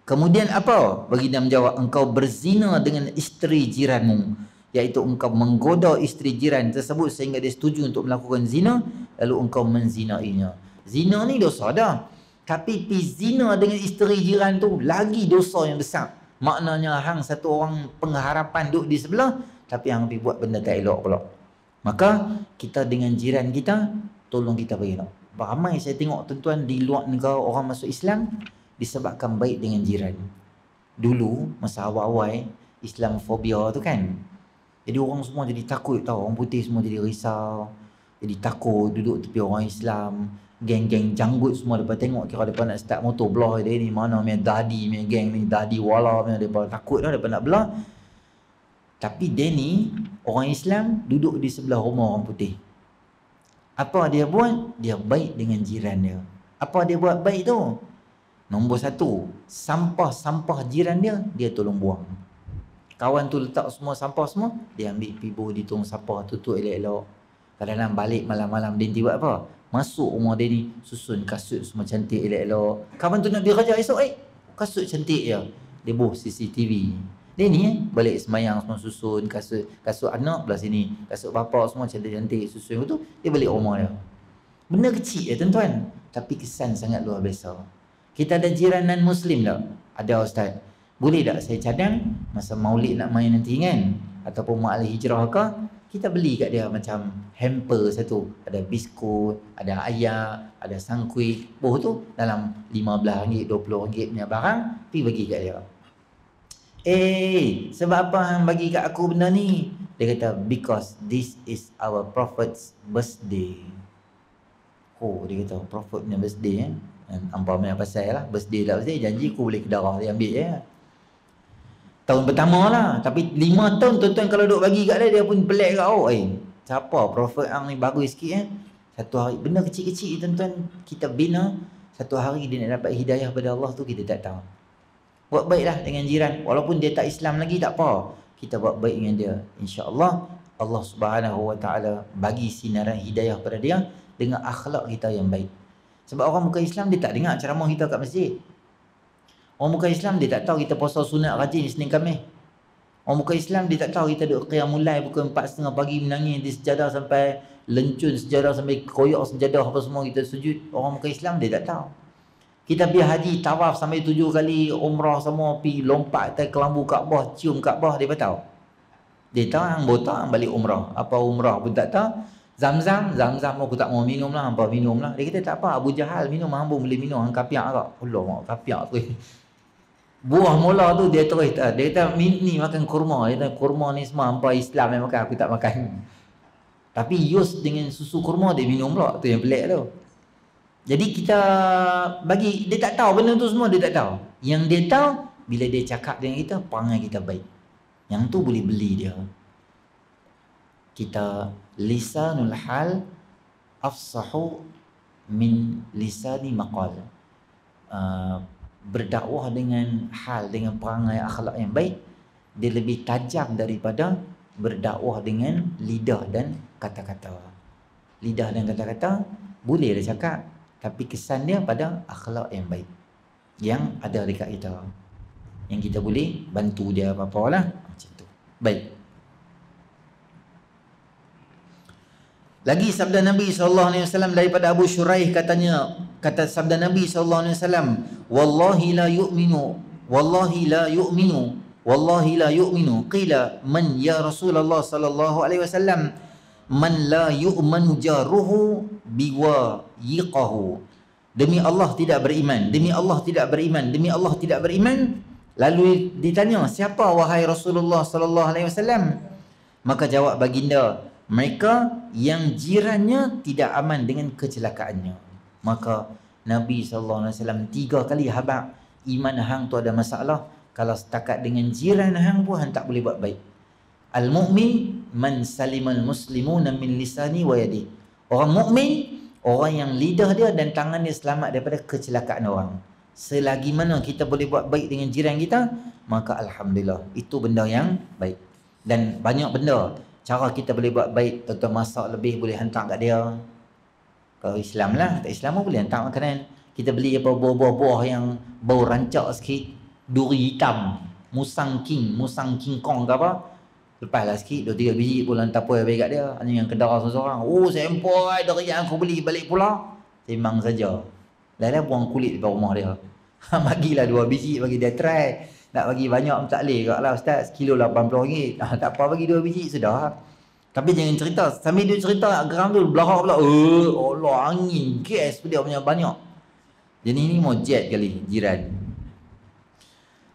Kemudian apa? Baginda menjawab, engkau berzina dengan isteri jiranmu, iaitu engkau menggoda isteri jiran tersebut sehingga dia setuju untuk melakukan zina, lalu engkau menzinainya. Zina ni dosa dah, tapi pi zina dengan isteri jiran tu lagi dosa yang besar. Maknanya hang satu orang pengharapan duduk di sebelah, tapi hang pi buat benda tak elok pula. Maka kita dengan jiran kita, tolong kita bagi elok. Ramai saya tengok tuan-tuan di luar negara orang masuk Islam disebabkan baik dengan jiran. Dulu masa awal-awal Islamofobia tu kan, jadi orang semua jadi takut tau. Orang putih semua jadi risau, jadi takut duduk tepi orang Islam. Geng-geng janggut semua depa tengok, kira depa nak start motor belah dia ni. Mana punya dadi punya geng ni, dadi wala punya, depa takut dah depa nak belah. Tapi dia ni orang Islam duduk di sebelah rumah orang putih. Apa dia buat? Dia baik dengan jiran dia. Apa dia buat baik tu? Nombor 1, sampah-sampah jiran dia tolong buang. Kawan tu letak semua sampah semua, dia ambil pibu, dia tolong sampah, tutup elok-elok. Kadang-kadang balik malam-malam dia buat apa? Masuk rumah dia ni, susun kasut semua cantik elok-elok. Kawan tu nak pergi kerja esok, kasut cantik je. Dia buh CCTV. Dia ni balik semayang semua susun kasut anak belah sini, kasut bapa semua cantik-cantik susun tu, dia balik rumah dia. Benda kecil je tuan-tuan, tapi kesan sangat luar biasa. Kita ada jiran non-Muslim tak? Ada ustaz. Boleh tak saya cadang masa maulid nak main nanti kan, ataupun Ma'al Hijrah ke, kita beli kat dia macam hamper satu, ada biskut, ada ayak, ada sangkuih, boh tu dalam RM15, RM20 punya barang, pergi bagi kat dia. Sebab apa hang bagi kat aku benda ni? Dia kata, because this is our prophet's birthday. Dia kata prophet punya birthday Ampah punya pasal lah, birthday tak birthday, janji aku boleh ke darah dia ambil je. Tahun pertama lah, tapi 5 tahun tuan-tuan kalau duk bagi kat dia, dia pun pelik kat siapa prophet hang ni bagus sikit Satu hari, benda kecil-kecil tuan-tuan kita bina, satu hari dia nak dapat hidayah pada Allah tu kita tak tahu. Buat baiklah dengan jiran, walaupun dia tak Islam lagi tak apa, kita buat baik dengan dia. InsyaAllah Allah Subhanahu Wa Taala bagi sinaran hidayah pada dia dengan akhlak kita yang baik. Sebab orang bukan Islam dia tak dengar ceramah kita kat masjid. Orang bukan Islam dia tak tahu kita puasa sunat rajin Isnin Khamis. Orang bukan Islam dia tak tahu kita duduk qiyamul lail pukul 4:30 pagi menangis di sejadah sampai lencun sejadah, sampai koyak sejadah apa semua kita sujud. Orang bukan Islam dia tak tahu. Kita pergi haji tawaf sampai 7 kali, umrah semua, pergi lompat atas kelambu Kaabah, cium Kaabah, dia tahu. Dia tahu hang botak hang balik umrah. Apa umrah pun tak tahu. Zam-zam aku tak mau minum lah, hampa minum lah. Dia kata tak apa, Abu Jahal minum, hang pun boleh minum, hang kapiak tak? Allah mak kapiak tu. Buah mula tu dia terus dia kata ni makan kurma. Dia kata kurma ni semua hampa Islam yang makan, aku tak makan. Tapi Yus dengan susu kurma dia minum pula, tu yang pelik tu. Jadi kita bagi, dia tak tahu benda tu semua, dia tak tahu. Yang dia tahu bila dia cakap dengan kita, perangai kita baik. Yang tu boleh beli dia. Kita lisanul hal afsahu min lisani maqal. Berdakwah dengan hal, dengan perangai akhlak yang baik, dia lebih tajam daripada berdakwah dengan lidah dan kata-kata. lidah dan kata-kata, boleh dia cakap, tapi kesan dia pada akhlak yang baik yang ada dekat kita, yang kita boleh bantu dia apa-apa lah, macam tu. Baik. Lagi sabda Nabi SAW daripada Abu Shuraih, katanya, kata sabda Nabi SAW, wallahi la yu'minu, wallahi la yu'minu, wallahi la yu'minu, qila man ya Rasulullah sallallahu alaihi wasallam, man la yu'manu jaruhu biwayiqahu. Demi Allah tidak beriman, demi Allah tidak beriman, demi Allah tidak beriman. Lalu ditanya, siapa wahai Rasulullah sallallahu alaihi wasallam? Maka jawab baginda, mereka yang jirannya tidak aman dengan kecelakaannya. Maka Nabi SAW 3 kali habaq, iman hang tu ada masalah, kalau setakat dengan jiran hang pun hang tak boleh buat baik. Al-mu'min man salimal muslimuna min lisani wa yadi. Orang mukmin, orang yang lidah dia dan tangan dia selamat daripada kecelakaan orang. Selagi mana kita boleh buat baik dengan jiran kita, maka alhamdulillah, itu benda yang baik. Dan banyak benda cara kita boleh buat baik. Tuan-tuan masak lebih, boleh hantar kat dia. Kalau Islam lah, tak Islam pun boleh hantar makanan. Kita beli apa buah-buah yang bau rancak sikit, duri hitam, musang king kong ke apa, lepaslah sikit 2-3 biji pun hantar apa yang baik kat dia. Hanya yang kedara seorang-seorang, oh sempoi dari yang aku beli balik pula, timbang saja. Dah buang kulit di rumah dia. Bagilah 2 biji bagi dia try. Nak bagi banyak pun tak boleh kat lah ustaz, kilo RM80. Tak apa, bagi 2 biji sudah. Tapi jangan cerita, sambil dia cerita geram tu belahak pula, Allah angin gas dia punya banyak. Jadi ni mau jet kali jiran.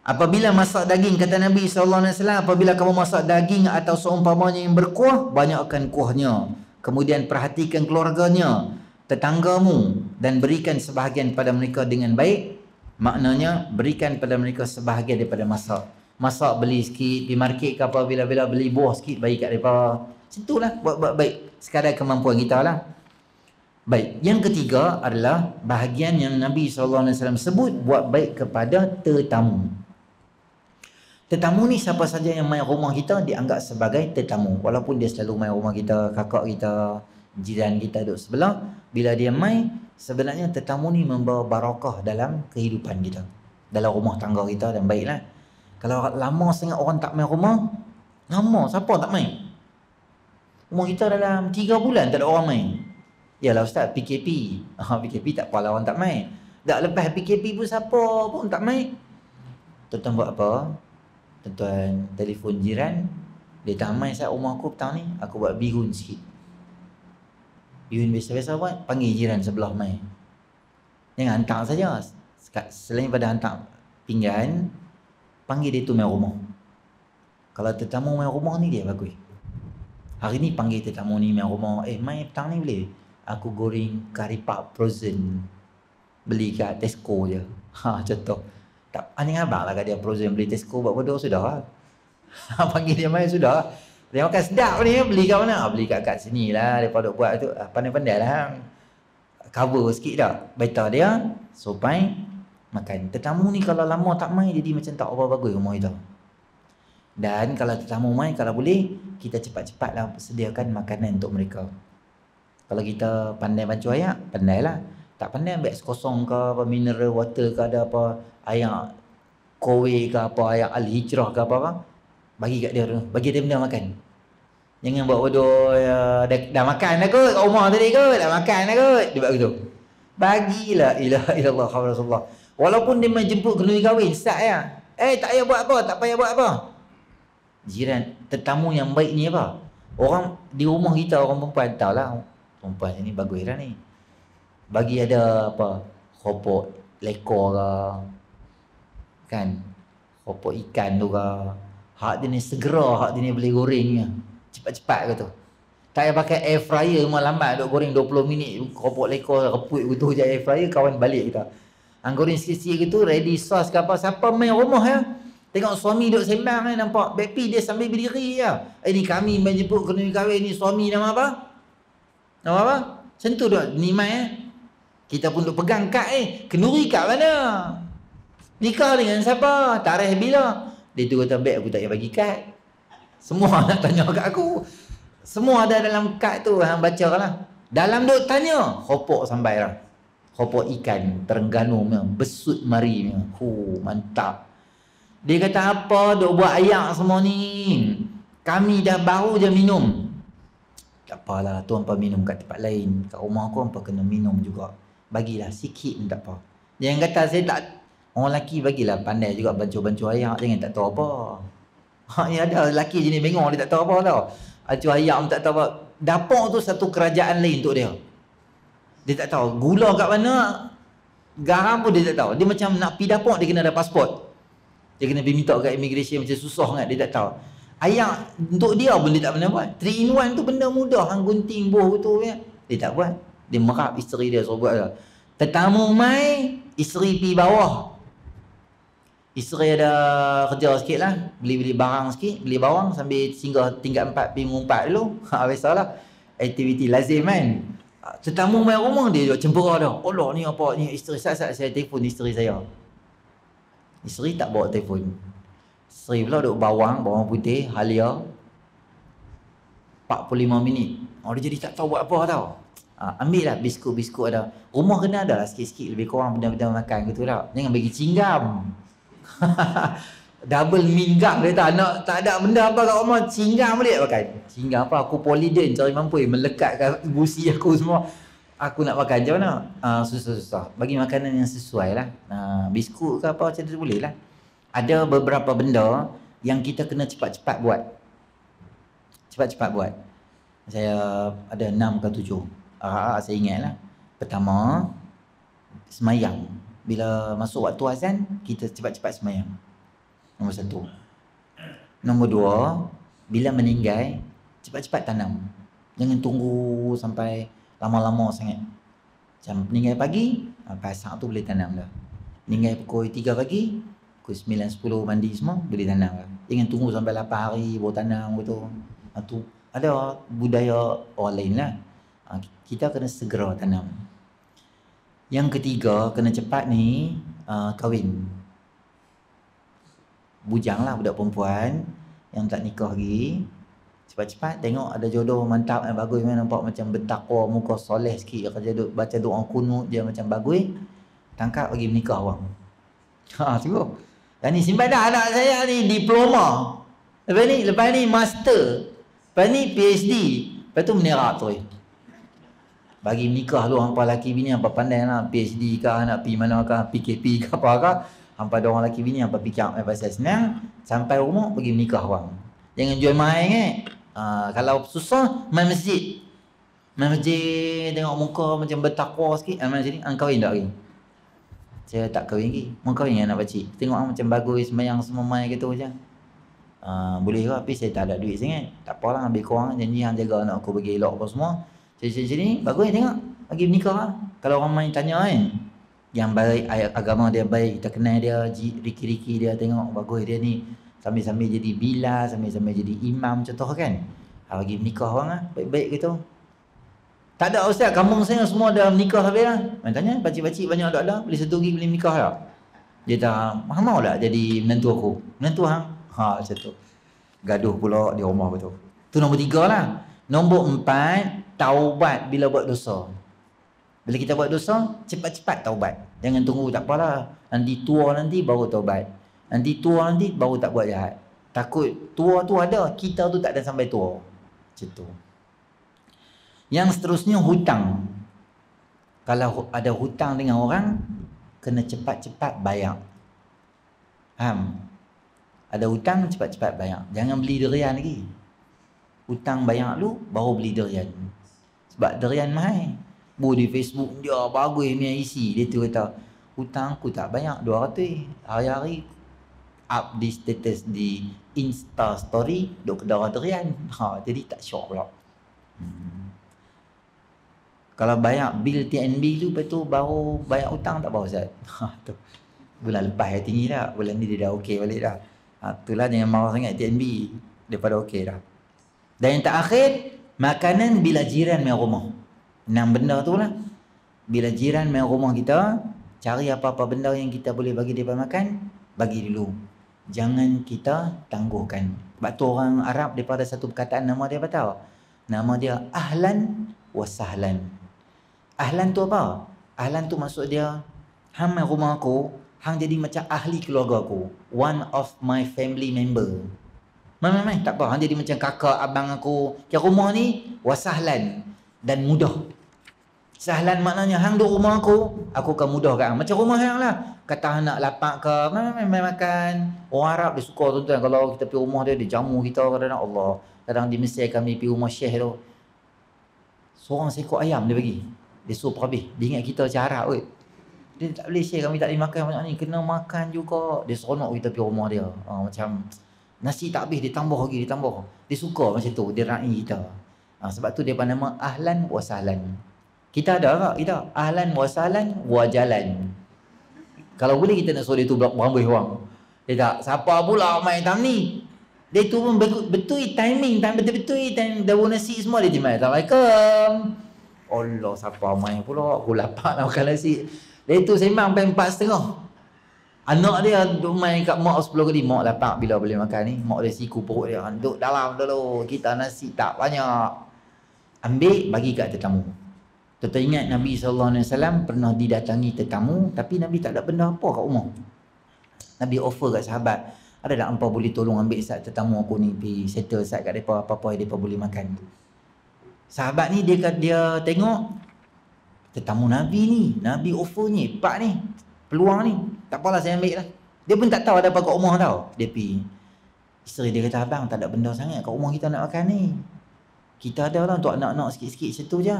Apabila masak daging, kata Nabi SAW, apabila kamu masak daging atau seumpamanya yang berkuah, banyakkan kuahnya. Kemudian perhatikan keluarganya, tetanggamu, dan berikan sebahagian pada mereka dengan baik. Maknanya berikan pada mereka sebahagian daripada masak. Masak beli sikit, pergi market ke apa, bila-bila beli buah sikit bagi kat mereka. Macam itulah, buat baik sekadar kemampuan kita lah. Baik, yang ketiga adalah bahagian yang Nabi SAW sebut, buat baik kepada tetamu. Tetamu ni siapa saja yang main rumah kita dianggap sebagai tetamu. Walaupun dia selalu main rumah kita, kakak kita, jiran kita duduk sebelah, bila dia main, sebenarnya tetamu ni membawa barakah dalam kehidupan kita, dalam rumah tangga kita, dan baiklah. Kalau lama sangat orang tak main rumah, lama siapa tak main? Rumah kita dalam 3 bulan tak ada orang main. Yalah ustaz, PKP. PKP tak apalah orang tak main. Tak lepas PKP pun siapa pun tak main. Tuan-tuan buat apa? Tuan-tuan telefon jiran, dia tak main saat rumah aku petang ni, aku buat bihun sikit. Bihun biasa-biasa buat, panggil jiran sebelah main. Jangan hantar saja. Selain pada hantar pinggan, panggil dia tu main rumah. Kalau tetamu main rumah ni dia bagus. Hari ni panggil tetamu ni main rumah, main petang ni boleh? Aku goreng kari pak frozen, beli kat Tesco je. Contoh. Tak aneh abang lah kat dia frozen, beli Tesco buat bodoh sudah lah. Panggil dia main sudah. Dia makan sedap ni, beli kat mana? Beli kat sini lah, daripada buat tu. Pandai-pandai lah. Cover sikit dah. Baita dia, sopai, makan. Tetamu ni kalau lama tak main, jadi macam tak apa bagus rumah kita. Dan kalau tetamu main, kalau boleh, kita cepat-cepatlah sediakan makanan untuk mereka. Kalau kita pandai baca ayat, pandailah. Tak pandai ambil sekosong ke, apa, mineral water ke, ada apa, ayat kowe ke apa, ayat al-hijrah ke apa, bagi kat dia tu. Bagi dia benda makan. Jangan buat bodoh, dah makan dah kot kat rumah tadi kot, dah makan dah kot. Dia buat begitu. Bagilah ilaha illallah Rasulullah. Walaupun dia main jemput kenduri kahwin, start ya. Tak payah buat apa, tak payah buat apa. Jiran, tetamu yang baik ni apa? Orang di rumah kita, orang perempuan tahu lah. Perempuan ni bagus dah ni. Bagi ada apa, keropok lekor ke, kan, keropok ikan tu ke, hak dia ni segera, hak dia ni boleh gorengnya cepat-cepat ke tu. Tak payah pakai air fryer, memang lambat duk goreng 20 minit, keropok lekor reput gitu je air fryer, kawan balik kita. Goreng sikit-sikit gitu, ready sauce ke apa. Siapa main rumah ya, tengok suami duk sembang nampak baby dia sambil berdiri ya. Ni kami main jemput kenduri kahwin ni, suami nama apa? Nama apa? Macam tu duk nimai Kita pun duk pegang kad kenduri kat mana? Nikah dengan siapa? Tarikh bila? Dia tu kata, baik aku tak payah bagi kad. Semua nak tanya kat aku. Semua ada dalam kad tu, hang baca lah. Dalam duk tanya, hopok sampai lah. Hopok ikan, Terengganu punya, besut mari punya. Mantap. Dia kata apa duk buat ayak semua ni? Kami dah baru je minum. Tak apalah, tu hampa minum kat tempat lain. Kat rumah aku hampa kena minum juga. Bagilah sikit pun tak apa. Dia yang kata saya tak, orang lelaki bagilah pandai juga bancuh-bancuh ayak, jangan tak tahu apa. Ya ada lelaki jenis bengong dia tak tahu apa tau. Bancuh ayak pun tak tahu apa. Dapur tu satu kerajaan lain untuk dia. Dia tak tahu gula kat mana, garam pun dia tak tahu. Dia macam nak pergi dapur dia kena ada pasport. Dia kena pergi minta kat immigration, macam susah sangat, dia tak tahu. Ayak untuk dia pun dia tak pernah buat. 3 in 1 tu benda mudah, hang gunting buah tu ya. Dia tak buat. Dia merap isteri dia suruh buat lah. Tetamu mai, isteri pergi bawah. Isteri ada kerja sikit lah, beli-beli barang sikit, beli bawang sambil singgah tingkat 4 pergi mengumpat dulu. Biasalah, aktiviti lazim kan. Tetamu mai rumah dia cembera dah. Allah ni apa ni, isteri saya telefon isteri saya. Isteri tak bawa telefon. Isteri pula duk bawang putih, halia 45 minit. Dia jadi tak tahu buat apa tau. Ambil lah biskut-biskut ada. Rumah kena ada lah sikit-sikit lebih kurang benda-benda makan gitu tau. Jangan bagi cinggam. Double minggam dia tak ada benda apa kat rumah, cinggam boleh pakai. Cinggam apa, aku poliden cari mampu melekat kat gusi aku semua. Aku nak makan macam mana? Susah-susah. Bagi makanan yang sesuai lah. Biskut ke apa macam tu boleh lah. Ada beberapa benda yang kita kena cepat-cepat buat. Cepat-cepat buat. Saya ada 6 ke 7. Saya ingat lah. Pertama, semayang. Bila masuk waktu azan, kita cepat-cepat semayang. Nombor 1. Nombor 2, bila meninggal, cepat-cepat tanam. Jangan tunggu sampai lama-lama sangat. Macam meninggal pagi, pasak tu boleh tanam dah. Meninggal pukul 3 pagi, pukul 9, 10 mandi semua, boleh tanam dah. Jangan tunggu sampai 8 hari baru tanam gitu. Tu ada budaya orang lain lah. Kita kena segera tanam. Yang ketiga, kena cepat ni kahwin. Bujang lah budak perempuan yang tak nikah lagi, cepat-cepat tengok ada jodoh mantap yang bagus, nampak macam bertakwa, muka soleh sikit, kerja baca doa kunut dia macam bagus, tangkap bagi menikah orang. Tengok. Dan ni simpan dah anak saya ni diploma. Lepas ni master. Lepas ni PhD. Lepas tu menerap tu. Bagi menikah lu hampa laki bini hampa pandai lah, PhD kah, nak pergi mana kah, PKP kah apa kah. Hampa ada orang laki bini hampa fikir pasal senang, sampai rumah pergi menikah orang. Jangan jual main kalau susah main masjid. Main masjid tengok muka macam bertakwa sikit, main sini kahwin tak lagi. Saya tak kahwin lagi. Mau kahwin dengan anak pakcik. Tengok macam bagus sembahyang semua main gitu je. Boleh ke, tapi saya tak ada duit sangat. Tak apalah, ambil korang janji hang jaga anak aku bagi elok apa semua. Sini bagus tengok. Bagi menikah lah. Kalau orang main tanya kan, yang baik, ayat agama dia baik, kita kenal dia, riki-riki dia, tengok bagus dia ni, sambil-sambil jadi bila, sambil-sambil jadi imam contoh kan. Bagi menikah orang lah, baik-baik gitu. Tak ada ustaz, kampung saya semua dah menikah habis lah. Main tanya, pakcik-pakcik banyak ada, boleh satu lagi boleh menikah tak? Dia tak, mau tak jadi menantu aku? Menantu hang? Macam tu. Gaduh pula di rumah betul. Tu nombor 3 lah. Nombor 4, taubat bila buat dosa. Bila kita buat dosa, cepat-cepat taubat. Jangan tunggu, tak apalah. Nanti tua nanti baru taubat. Nanti tua nanti baru tak buat jahat. Takut tua tu ada, kita tu tak ada sampai tua. Macam tu. Yang seterusnya hutang. Kalau ada hutang dengan orang, kena cepat-cepat bayar. Faham? Ada hutang, cepat-cepat bayar. Jangan beli durian lagi. Hutang bayar dulu, baru beli durian. Sebab durian mahal. Bu di Facebook dia bagus punya isi. Dia tu kata, hutang aku tak banyak, 200. Hari-hari up di status di Insta story, duk kedai durian. Jadi tak syok pula. Kalau bayar bil TNB tu, lepas tu baru bayar hutang tak apa Ustaz. Tu. Bulan lepas yang tinggi dah. Bulan ni dia dah okey balik dah. Itulah jangan marah sangat TNB. Daripada okey dah. Dan yang terakhir, makanan bila jiran main rumah. 6 benda tu lah. Bila jiran main rumah kita, cari apa-apa benda yang kita boleh bagi dia makan, bagi dulu. Jangan kita tangguhkan. Sebab tu orang Arab daripada satu perkataan nama dia apa tahu? Nama dia ahlan wa sahlan. Ahlan tu apa? Ahlan tu maksud dia, hang main rumah aku, hang jadi macam ahli keluarga aku, one of my family member. Main, tak apa, hang jadi macam kakak, abang aku. Ke rumah ni wasahlan dan mudah. Sahlan maknanya hang duduk rumah aku akan mudah kat hang. Macam rumah hang lah. Kata hang nak lapak ke, main makan. Orang Arab dia suka tuan-tuan kalau kita pergi rumah dia, dia jamu kita kadang-kadang Allah. Kadang di Mesir kami pergi rumah Syekh tu. Seorang seekor ayam dia bagi. Dia suruh habis. Dia ingat kita macam Arab kot. Dia tak boleh Syekh, kami tak boleh makan banyak ni. Kena makan juga. Dia seronok kita pergi rumah dia. Macam nasi tak habis, dia tambah lagi, dia tambah. Dia suka macam tu, dia raih kita. Sebab tu dia nama ahlan wa sahlan. Kita ada tak? Kita ahlan wa sahlan wa jalan. Kalau boleh kita nak suruh dia tu berambut orang. Dia tak, siapa pula main time ni? Dia tu pun betul timing, betul-betul time daun nasi semua dia timbal. Assalamualaikum. Allah, siapa main pula? Aku lapar nak makan nasi. Dia tu sembang sampai 4:30. Anak dia duduk main kat mak 10 kali. Mak lapar bila boleh makan ni. Mak dia siku perut dia. Duduk dalam dulu. Kita nasi tak banyak. Ambil, bagi kat tetamu. Tuan-tuan ingat Nabi SAW pernah didatangi tetamu, tapi Nabi tak ada benda apa kat rumah. Nabi offer kat sahabat, ada tak hampa boleh tolong ambil sat tetamu aku ni, pergi settle sat kat mereka, apa-apa yang mereka boleh makan. Sahabat ni dia tengok tetamu Nabi ni, Nabi offer ni, hebat ni, peluang ni, tak apalah saya ambil lah. Dia pun tak tahu ada apa kat rumah tau. Dia pergi, isteri dia kata, abang tak ada benda sangat kat rumah kita nak makan ni. Kita ada lah untuk anak-anak sikit-sikit macam tu je.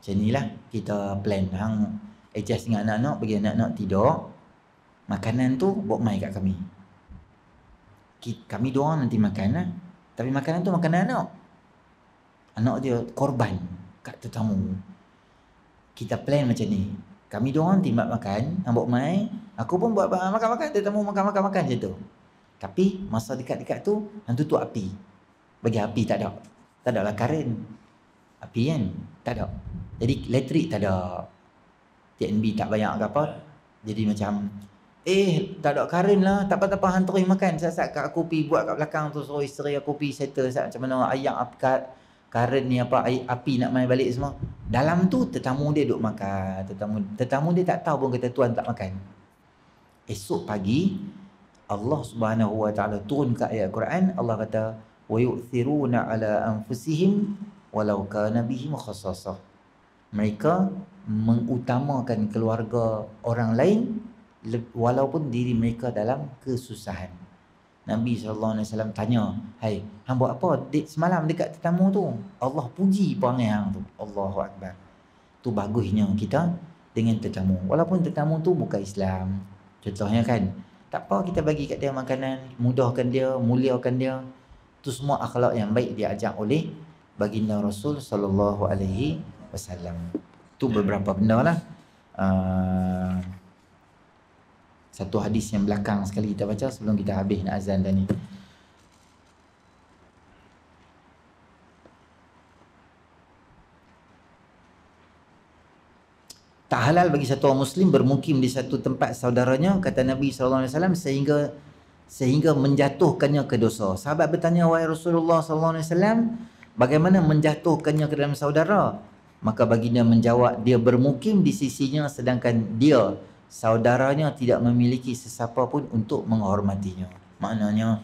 Macam ni lah kita plan. Hang adjust dengan anak-anak, bagi anak-anak tidur. Makanan tu buat mai kat kami. Kami dua orang nanti makan lah. Tapi makanan tu makanan anak. Anak dia korban kat tetamu. Kita plan macam ni. Kami dua orang nanti makan, hang buat mai. Aku pun buat makan-makan, tetamu makan-makan macam tu. Tapi masa dekat-dekat tu, hang tutup api. Bagi api tak ada. Tak ada lah karen. Api kan? Tak ada. Jadi elektrik tak ada. TNB tak banyak ke apa. Jadi macam tak ada karen lah. Tak apa-apa hang terus makan. Saat-saat aku pergi buat kat belakang tu, suruh isteri aku pergi settle macam mana ayak karen ni apa, api nak main balik semua. Dalam tu tetamu dia duk makan. Tetamu dia tak tahu pun kata tuan tak makan. Esok pagi Allah Subhanahu Wa Taala turun ke ayat Quran. Allah kata wa yu'thiruna ala anfusihim walau kana bihim khassasah. Mereka mengutamakan keluarga orang lain walaupun diri mereka dalam kesusahan. Nabi SAW tanya, hai, hang buat apa semalam dekat tetamu tu? Allah puji perangai hang tu. Allahu Akbar. Tu bagusnya kita dengan tetamu. Walaupun tetamu tu bukan Islam. Contohnya kan, tak apa kita bagi kat dia makanan, mudahkan dia, muliakan dia. Tu semua akhlak yang baik diajak oleh baginda Rasul sallallahu alaihi wasallam. Tu beberapa benda lah. Satu hadis yang belakang sekali kita baca sebelum kita habis nak azan dah ni. Tak halal bagi satu orang Muslim bermukim di satu tempat saudaranya, kata Nabi SAW, sehingga menjatuhkannya ke dosa. Sahabat bertanya, wahai Rasulullah SAW, bagaimana menjatuhkannya ke dalam saudara? Maka baginda menjawab, dia bermukim di sisinya sedangkan dia, saudaranya, tidak memiliki sesiapa pun untuk menghormatinya. Maknanya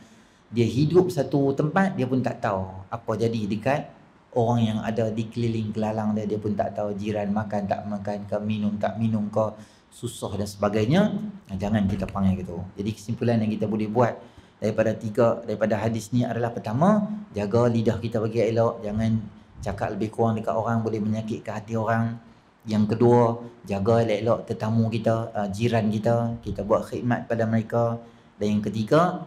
dia hidup satu tempat, dia pun tak tahu apa jadi dekat orang yang ada di keliling kelalang dia. Dia pun tak tahu jiran makan tak makan ke, minum tak minum ke, susah dan sebagainya. Jangan kita panggil gitu. Jadi kesimpulan yang kita boleh buat daripada hadis ni adalah, pertama, jaga lidah kita bagi elok. Jangan cakap lebih kurang dekat orang, boleh menyakitkan hati orang. Yang kedua, jaga elok-elok tetamu kita, jiran kita, kita buat khidmat pada mereka. Dan yang ketiga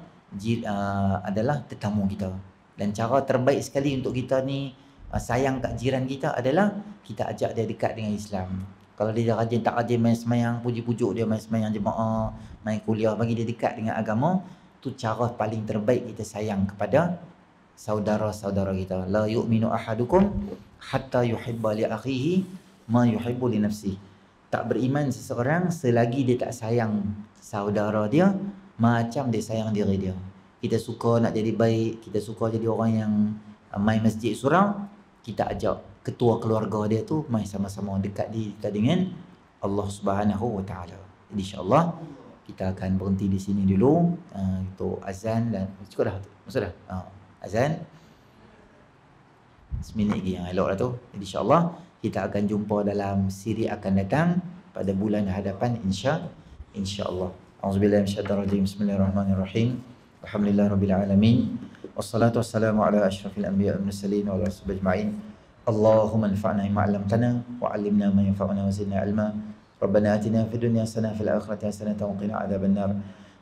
adalah tetamu kita. Dan cara terbaik sekali untuk kita ni sayang kat jiran kita adalah kita ajak dia dekat dengan Islam. Kalau dia rajin tak rajin main semayang, puji-pujuk dia main semayang jemaah, main kuliah, bagi dia dekat dengan agama. Tu cara paling terbaik kita sayang kepada saudara-saudara kita. La yu'minu ahadukum hatta yuhibba li akhihi ma yuhibbu li nafsihi. Tak beriman seseorang selagi dia tak sayang saudara dia macam dia sayang diri dia. Kita suka nak jadi baik, kita suka jadi orang yang main masjid surau, kita ajak ketua keluarga dia tu mai sama-sama dekat dengan Allah Subhanahu Wa Taala. Jadi insya-Allah kita akan berhenti di sini dulu. Itu azan dan cukup dah. Maksud dah. Azan. Seminit lagi yang elok lah tu. Jadi insya-Allah kita akan jumpa dalam siri akan datang pada bulan hadapan insya-Allah. Auzubillahi minasyaitonir rajim. Bismillahirrahmanirrahim. Alhamdulillahirabbil alamin. Wassalatu wassalamu ala asyrafil anbiya'i wal mursalin wa ala sahbihi ajma'in. Allahumma anfa'na bima 'allamtana wa 'allimna ma yanfa'una wa zidna 'ilma. Rabbana atina fid dunya hasanah fil akhirati hasanah wa qina adzabannar.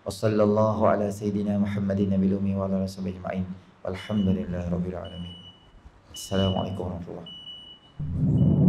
Wa sallallahu ala sayidina Muhammadin nabiyil ummi wa ala sahbihi ajma'in. Walhamdulillahirabbil alamin. Assalamualaikum warahmatullahi wabarakatuh.